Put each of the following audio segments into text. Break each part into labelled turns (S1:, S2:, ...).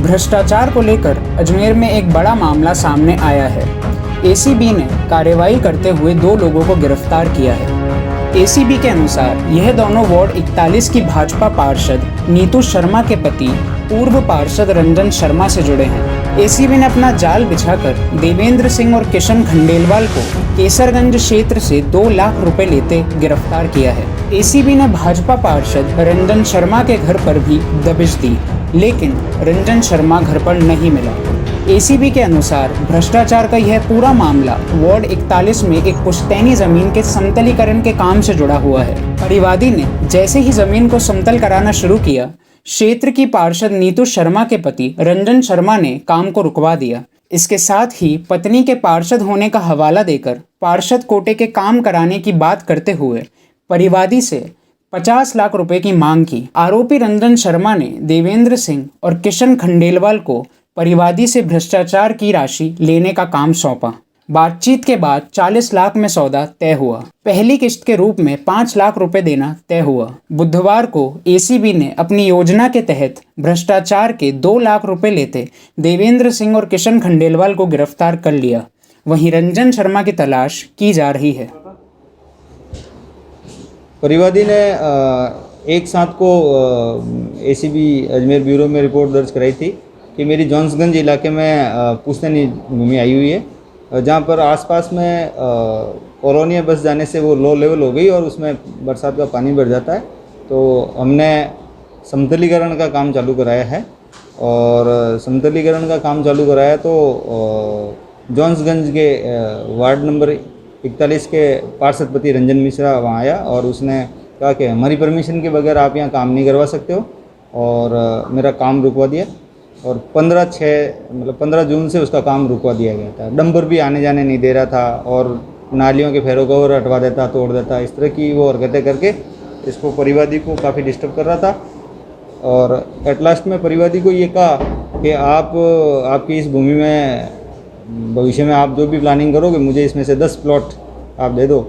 S1: भ्रष्टाचार को लेकर अजमेर में एक बड़ा मामला सामने आया है। एसीबी ने कार्रवाई करते हुए 2 लोगों को गिरफ्तार किया है। एसीबी के अनुसार यह दोनों वार्ड 41 की भाजपा पार्षद नीतू शर्मा के पति पूर्व पार्षद रंजन शर्मा से जुड़े हैं। एसीबी ने अपना जाल बिछाकर देवेंद्र सिंह और किशन खंडेलवाल को केसरगंज क्षेत्र से 2 लाख रुपए लेते गिरफ्तार किया है। एसीबी ने भाजपा पार्षद रंजन शर्मा के घर पर भी दबिश दी, लेकिन रंजन शर्मा घर पर नहीं मिला। एसीबी के अनुसार भ्रष्टाचार का यह पूरा मामला वार्ड 41 में एक पुश्तैनी जमीन के समतलीकरण के काम से जुड़ा हुआ है। परिवादी ने जैसे ही जमीन को समतल कराना शुरू किया, क्षेत्र की पार्षद नीतू शर्मा के पति रंजन शर्मा ने काम को रुकवा दिया। इसके साथ ही पत्नी के पार्षद होने का हवाला देकर पार्षद कोटे के काम कराने की बात करते हुए परिवादी से 50 लाख रुपए की मांग की। आरोपी रंजन शर्मा ने देवेंद्र सिंह और किशन खंडेलवाल को परिवादी से भ्रष्टाचार की राशि लेने का काम सौंपा। बातचीत के बाद 40 लाख में सौदा तय हुआ। पहली किस्त के रूप में 5 लाख रुपए देना तय हुआ। बुधवार को एसीबी ने अपनी योजना के तहत भ्रष्टाचार के 2 लाख रुपए लेते देवेंद्र सिंह और किशन खंडेलवाल को गिरफ्तार कर लिया। वहीं रंजन शर्मा की तलाश की जा रही है।
S2: परिवादी ने एक साथ को एसीबी अजमेर ब्यूरो में रिपोर्ट दर्ज कराई थी कि मेरी जॉन्सगंज इलाके में पुश्तैनी भूमि आई हुई है, जहाँ पर आसपास में कॉलोनियाँ बस जाने से वो लो लेवल हो गई और उसमें बरसात का पानी बढ़ जाता है। तो हमने समतलीकरण का काम चालू कराया है और समतलीकरण का काम चालू कराया तो जॉन्सगंज के वार्ड नंबर 41 के पार्षद पति रंजन मिश्रा वहाँ आया और उसने कहा कि हमारी परमिशन के बगैर आप यहाँ काम नहीं करवा सकते हो, और मेरा काम रुकवा दिया। और 15 जून से उसका काम रुकवा दिया गया था। डंपर भी आने जाने नहीं दे रहा था और नालियों के फेरों कवर हटवा देता, तोड़ देता, इस तरह की वो हरकतें करके इसको परिवादी को काफ़ी डिस्टर्ब कर रहा था। और एट लास्ट में परिवादी को ये कहा कि आपकी इस भूमि में भविष्य में आप जो भी प्लानिंग करोगे मुझे इसमें से 10 प्लॉट आप दे दो।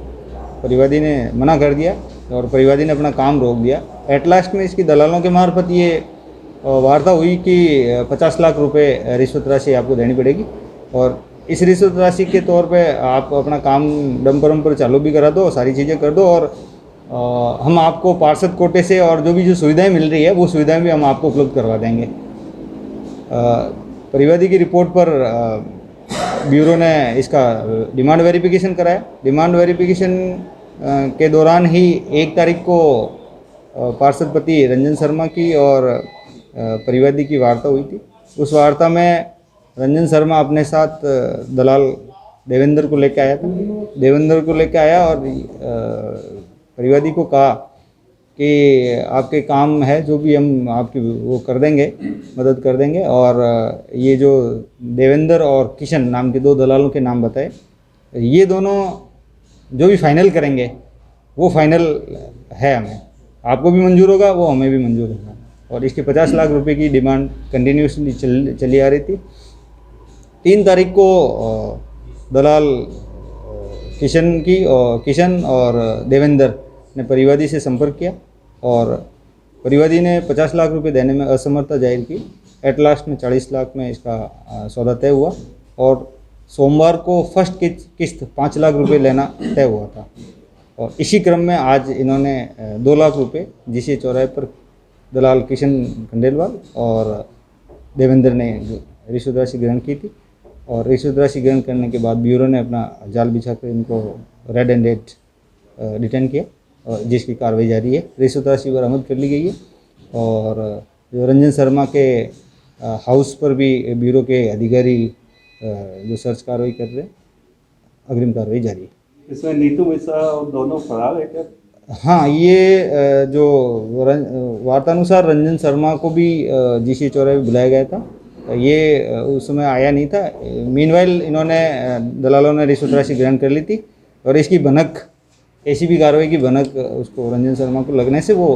S2: परिवादी ने मना कर दिया और परिवादी ने अपना काम रोक दिया। एट लास्ट में इसकी दलालों के मार्फत ये वार्ता हुई कि 50 लाख रुपए रिश्वत राशि आपको देनी पड़ेगी और इस रिश्वत राशि के तौर पे आप अपना काम डंपर वंपर चालू भी करा दो, सारी चीज़ें कर दो और हम आपको पार्षद कोटे से और जो सुविधाएं मिल रही है वो सुविधाएं भी हम आपको उपलब्ध करवा देंगे। परिवादी की रिपोर्ट पर ब्यूरो ने इसका डिमांड वेरिफिकेशन कराया। डिमांड वेरिफिकेशन के दौरान ही 1 तारीख को पार्षद पति रंजन शर्मा की और परिवादी की वार्ता हुई थी। उस वार्ता में रंजन शर्मा अपने साथ दलाल देवेंद्र को लेकर आया था। देवेंद्र को लेकर आया और परिवादी को कहा कि आपके काम है जो भी हम आपकी वो कर देंगे, मदद कर देंगे। और ये जो देवेंद्र और किशन नाम के 2 दलालों के नाम बताए, ये दोनों जो भी फाइनल करेंगे वो फाइनल है, हमें आपको भी मंजूर होगा, वो हमें भी मंजूर होगा। और इसके 50 लाख रुपए की डिमांड कंटिन्यूसली चली आ रही थी। 3 तारीख को दलाल किशन और देवेंद्र ने परिवादी से संपर्क किया और परिवादी ने 50 लाख रुपए देने में असमर्थता जाहिर की। एट लास्ट में 40 लाख में इसका सौदा तय हुआ और सोमवार को फर्स्ट किस्त 5 लाख रुपए लेना तय हुआ था। और इसी क्रम में आज इन्होंने 2 लाख रुपए जीसी चौराहे पर दलाल किशन खंडेलवाल और देवेंद्र ने रिश्वत राशि ग्रहण की थी। और रिश्वत राशि ग्रहण करने के बाद ब्यूरो ने अपना जाल बिछाकर इनको रेड हैंडेड डिटेन किया और जिसकी कार्रवाई जारी है। रिश्वत राशि बरामद कर ली गई है और जो रंजन शर्मा के हाउस पर भी ब्यूरो के अधिकारी जो सर्च कार्रवाई कर रहे हैं, अग्रिम कार्रवाई जारी है।
S3: इसमें नीतू मिश्रा और दोनों फरार है क्या?
S2: हाँ, ये जो वार्तानुसार रंजन शर्मा को भी जीसी चौराहे पे बुलाया गया था, ये उस समय आया नहीं था। मीनवाइल इन्होंने दलालों ने रिश्वत राशि ग्रहण कर ली थी और इसकी भनक एसीबी कार्रवाई की भनक उसको रंजन शर्मा को लगने से वो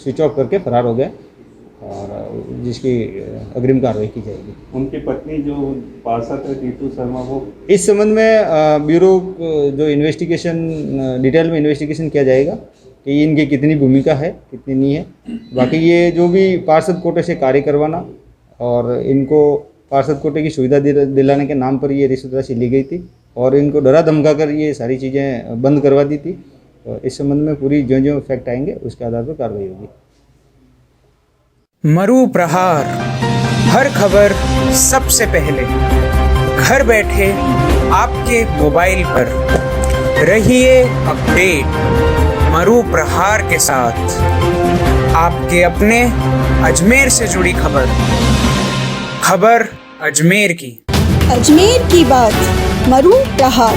S2: स्विच ऑफ करके फरार हो गए और जिसकी अग्रिम कार्रवाई की जाएगी।
S3: उनकी पत्नी जो पार्षद है नीतू शर्मा, वो
S2: इस संबंध में ब्यूरो जो इन्वेस्टिगेशन डिटेल में इन्वेस्टिगेशन किया जाएगा कि इनकी कितनी भूमिका है कितनी नहीं है। बाकी ये जो भी पार्षद कोटे से कार्य करवाना और इनको पार्षद कोटे की सुविधा दिलाने के नाम पर ये रिश्वत राशि ली गई थी और इनको डरा धमका कर ये सारी चीज़ें बंद करवा दी थी। तो इस संबंध में पूरी जो जो फैक्ट आएंगे उसके आधार पर कार्रवाई होगी।
S1: मरु प्रहार, हर खबर सबसे पहले घर बैठे आपके मोबाइल पर, रहिए अपडेट मरु प्रहार के साथ। आपके अपने अजमेर से जुड़ी खबर अजमेर की
S4: बात मरु प्रहार।